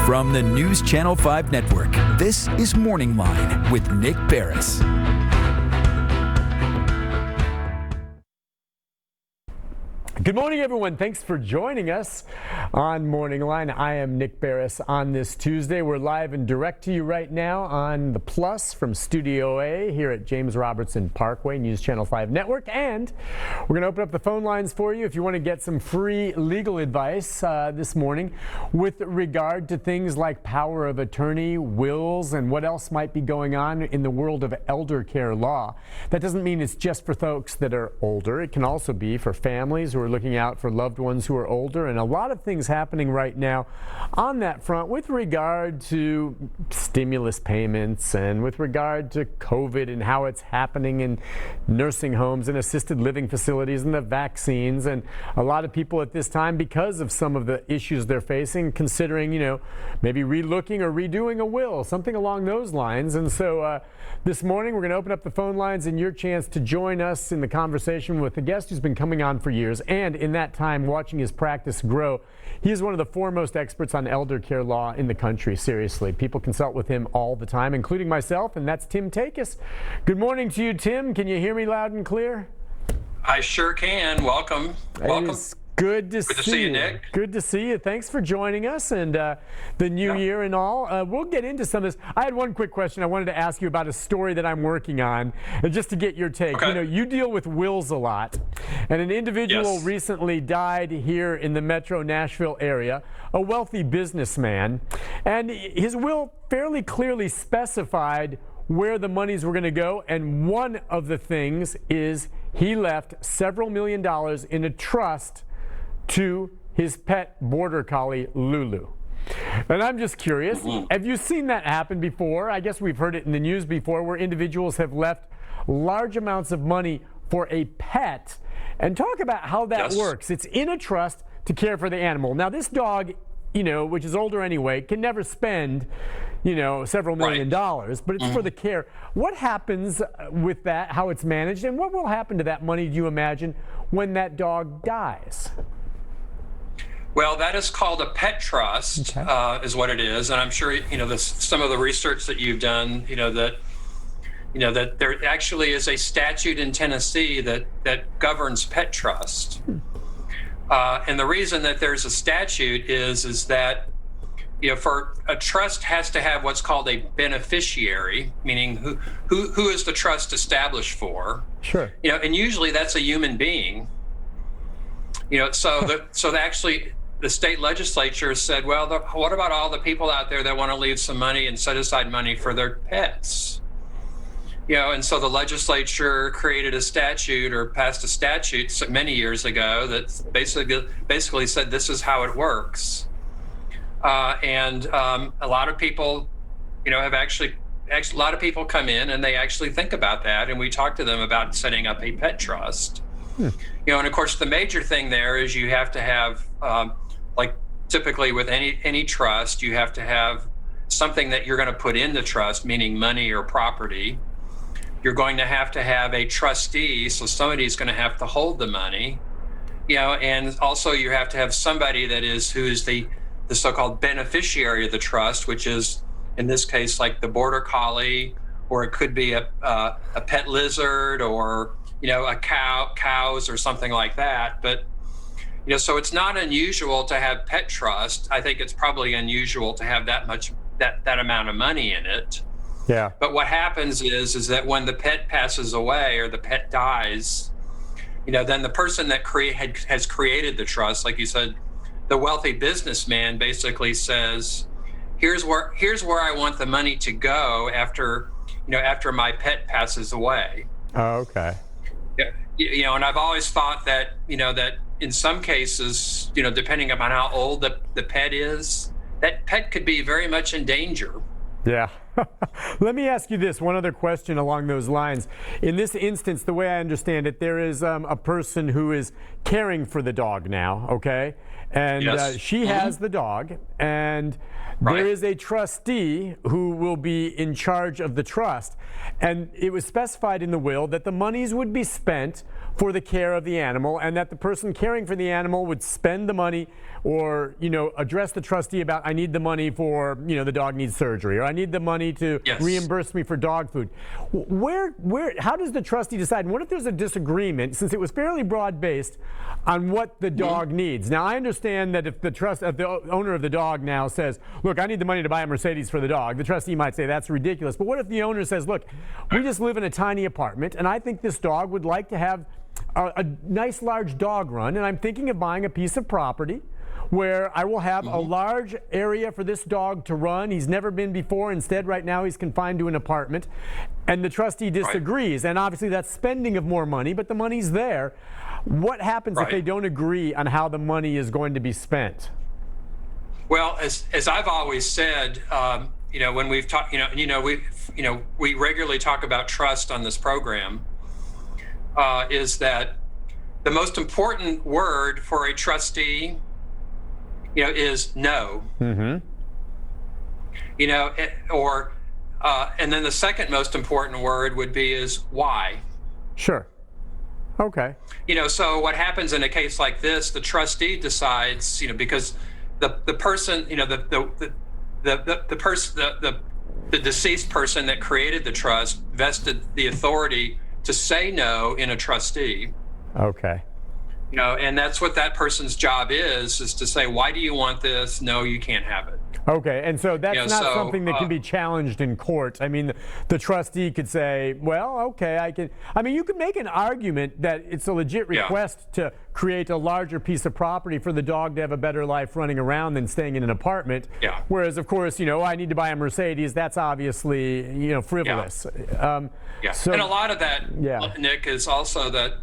From the News Channel 5 Network, this is Morningline with Nick Barris. Good morning, everyone. Thanks for joining us on Morningline. I am Nick Barris on this Tuesday. We're live and direct to you right now on the Plus from Studio A here at James Robertson Parkway, News Channel 5 Network. And we're going to open up the phone lines for you if you want to get some free legal advice this morning with regard to things like power of attorney, wills, and what else might be going on in the world of elder care law. That doesn't mean it's just for folks that are older. It can also be for families who are looking out for loved ones who are older, and a lot of things happening right now on that front with regard to stimulus payments and with regard to COVID and how it's happening in nursing homes and assisted living facilities and the vaccines. And a lot of people at this time, because of some of the issues they're facing, considering, maybe relooking or redoing a will, something along those lines. And so this morning we're going to open up the phone lines and your chance to join us in the conversation with a guest who's been coming on for years, and in that time watching his practice grow. He is one of the foremost experts on elder care law in the country. Seriously, people consult with him all the time, including myself, and that's Tim Takis. Good morning to you, Tim. Can you hear me loud and clear? I sure can. Welcome. Welcome. Good to see you, Nick. Good to see you. Thanks for joining us and the new year and all. We'll get into some of this. I had one quick question I wanted to ask you about a story that I'm working on, and just to get your take. Okay. You deal with wills a lot, and an individual recently died here in the metro Nashville area, a wealthy businessman, and his will fairly clearly specified where the monies were going to go, and one of the things is he left several $1 million in a trust to his pet border collie, Lulu. And I'm just curious, have you seen that happen before? I guess we've heard it in the news before, where individuals have left large amounts of money for a pet. And talk about how that works. It's in a trust to care for the animal. Now, this dog, which is older anyway, can never spend, several $1 million, but it's for the care. What happens with that, how it's managed, and what will happen to that money, do you imagine, when that dog dies? Well, that is called a pet trust, is what it is, and I'm sure some of the research that you've done, that there actually is a statute in Tennessee that governs pet trust, and the reason that there's a statute is that for a trust has to have what's called a beneficiary, meaning who is the trust established for? Sure. And usually that's a human being. So actually, the state legislature said, well, what about all the people out there that want to leave some money and set aside money for their pets? And so the legislature created a statute or passed a statute many years ago that basically said this is how it works. And a lot of people, have actually a lot of people come in and they actually think about that, and we talk to them about setting up a pet trust. And of course, the major thing there is you have to have, like typically with any trust, you have to have something that you're going to put in the trust, meaning money or property. You're going to have a trustee, so somebody's going to have to hold the money. And also you have to have somebody who is the so-called beneficiary of the trust, which is in this case like the border collie, or it could be a pet lizard, or cows or something like that. But so it's not unusual to have pet trust. I think it's probably unusual to have that amount of money in it. Yeah. But what happens is that when the pet passes away or the pet dies, then the person that has created the trust, like you said, the wealthy businessman basically says, here's where I want the money to go after my pet passes away. Oh, okay. Yeah. And I've always thought that, that in some cases, depending upon how old the pet is, that pet could be very much in danger. Yeah. Let me ask you this, one other question along those lines. In this instance, the way I understand it, there is a person who is caring for the dog now, okay? And she has the dog, and there is a trustee who will be in charge of the trust. And it was specified in the will that the monies would be spent for the care of the animal, and that the person caring for the animal would spend the money or, address the trustee about, I need the money for, the dog needs surgery, or I need the money to reimburse me for dog food. How does the trustee decide? And what if there's a disagreement, since it was fairly broad-based, on what the dog needs? Now, I understand that if the owner of the dog now says, look, I need the money to buy a Mercedes for the dog, the trustee might say that's ridiculous. But what if the owner says, look, we just live in a tiny apartment, and I think this dog would like to have a nice large dog run, and I'm thinking of buying a piece of property where I will have a large area for this dog to run. He's never been before. Instead, right now, he's confined to an apartment. And the trustee disagrees. And obviously, that's spending of more money, but the money's there. What happens if they don't agree on how the money is going to be spent? Well, as I've always said, when we've talked, we regularly talk about trust on this program, is that the most important word for a trustee is no. And then the second most important word would be is why. Sure. Okay. So what happens in a case like this, the trustee decides, because the person, the deceased person that created the trust vested the authority to say no in a trustee. Okay. And that's what that person's job is to say, why do you want this? No, you can't have it. Okay, and so that's not something that can be challenged in court. I mean, the trustee could say, well, okay, you could make an argument that it's a legit request to create a larger piece of property for the dog to have a better life running around than staying in an apartment. Yeah. Whereas, of course, I need to buy a Mercedes. That's obviously, frivolous. So, and a lot of that, Nick, is also that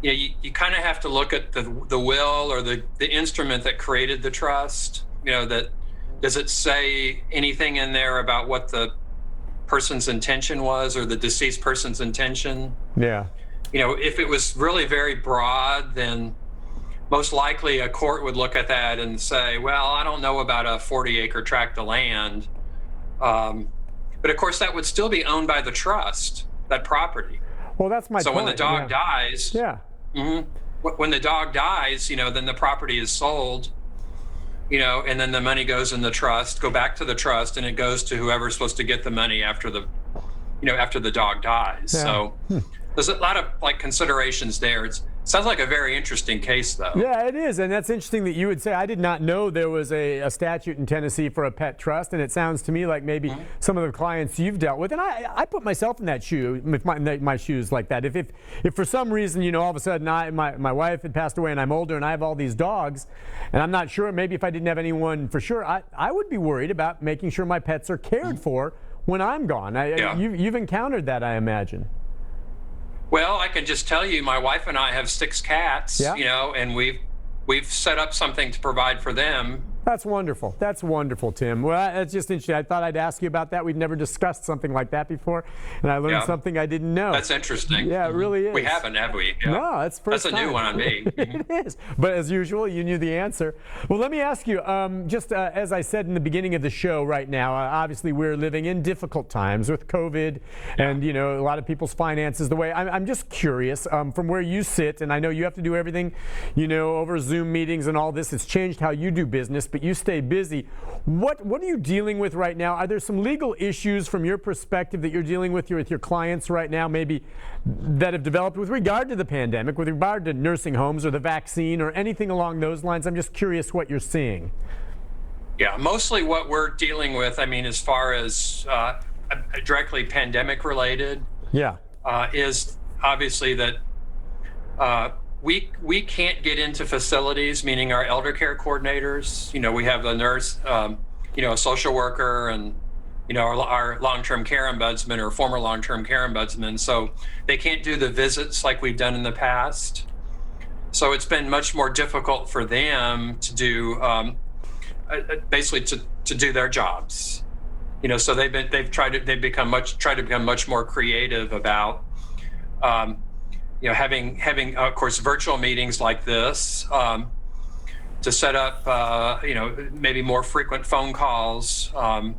you kind of have to look at the will or the instrument that created the trust. That does it say anything in there about what the person's intention was, or the deceased person's intention? Yeah. If it was really very broad, then most likely a court would look at that and say, well, I don't know about a 40-acre tract of land. But of course, that would still be owned by the trust, that property. Well, that's my point. So when the dog dies, when the dog dies, then the property is sold, and then the money goes in the trust, go back to the trust, and it goes to whoever's supposed to get the money after the dog dies. Yeah. So there's a lot of considerations there. It sounds like a very interesting case, though. Yeah, it is, and that's interesting that you would say. I did not know there was a statute in Tennessee for a pet trust, and it sounds to me like maybe some of the clients you've dealt with, and I put myself in that shoe, with my shoes like that. If for some reason, all of a sudden my wife had passed away and I'm older and I have all these dogs, and I'm not sure, maybe if I didn't have anyone for sure, I would be worried about making sure my pets are cared for when I'm gone. You've encountered that, I imagine. Well, I can just tell you, my wife and I have 6 cats, and we've set up something to provide for them. That's wonderful. That's wonderful, Tim. Well, that's just interesting. I thought I'd ask you about that. We've never discussed something like that before, and I learned something I didn't know. That's interesting. Yeah, it really is. We haven't, have we? Yeah. No, that's first time. That's a new one on me. It is. But as usual, you knew the answer. Well, let me ask you, as I said in the beginning of the show right now, obviously we're living in difficult times with COVID and, a lot of people's finances the way. I'm just curious, from where you sit, and I know you have to do everything, over Zoom meetings and all this. It's changed how you do business, but you stay busy. What are you dealing with right now? Are there some legal issues from your perspective that you're dealing with your clients right now, maybe that have developed with regard to the pandemic, with regard to nursing homes or the vaccine or anything along those lines? I'm just curious what you're seeing. Yeah, mostly what we're dealing with, as far as directly pandemic related, is obviously that we can't get into facilities, meaning our elder care coordinators. We have a nurse, a social worker, and our long-term care ombudsman or former long-term care ombudsman. So they can't do the visits like we've done in the past. So it's been much more difficult for them to do, basically to do their jobs. So they've tried to become much more creative about. Having of course virtual meetings like this, to set up maybe more frequent phone calls, but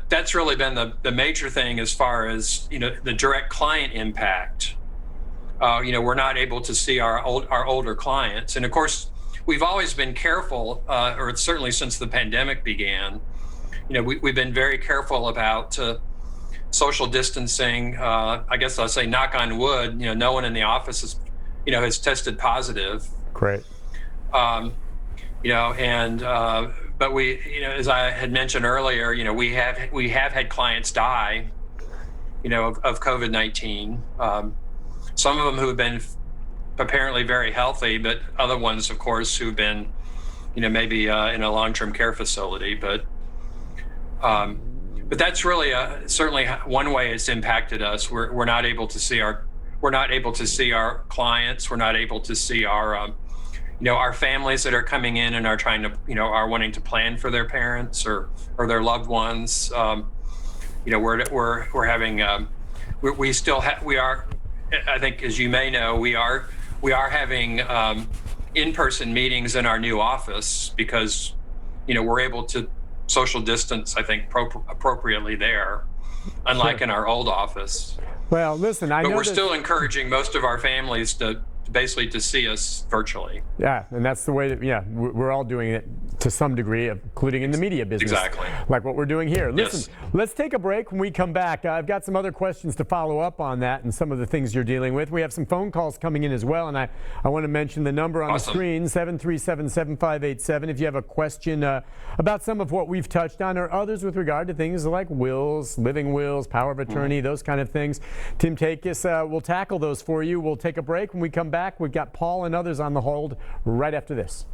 that's really been the major thing as far as the direct client impact. we're not able to see our older clients. And of course, we've always been careful, or certainly since the pandemic began, we've been very careful about social distancing. I guess I'll say, knock on wood, no one in the office has tested positive. Great. But we, as I had mentioned earlier, we have had clients die, of COVID-19. Some of them who have been apparently very healthy, but other ones, of course, who've been, maybe in a long-term care facility. But that's really certainly one way it's impacted us. We're not able to see our clients. We're not able to see our our families that are coming in and are trying to are wanting to plan for their parents or their loved ones. We're having we are, I think, as you may know, we are having in-person meetings in our new office because we're able to social distance, I think, appropriately there, unlike in our old office. Well, listen, but we're still encouraging most of our families to basically to see us virtually. Yeah, and that's the way that, we're all doing it to some degree, including in the media business. Exactly. Like what we're doing here. Listen, yes. Let's take a break. When we come back, I've got some other questions to follow up on that and some of the things you're dealing with. We have some phone calls coming in as well, and I want to mention the number on Awesome. the screen, 737-7587. If you have a question about some of what we've touched on or others with regard to things like wills, living wills, power of attorney, those kind of things, Tim Takis will tackle those for you. We'll take a break. When we come back, we've got Paul and others on the hold right after this.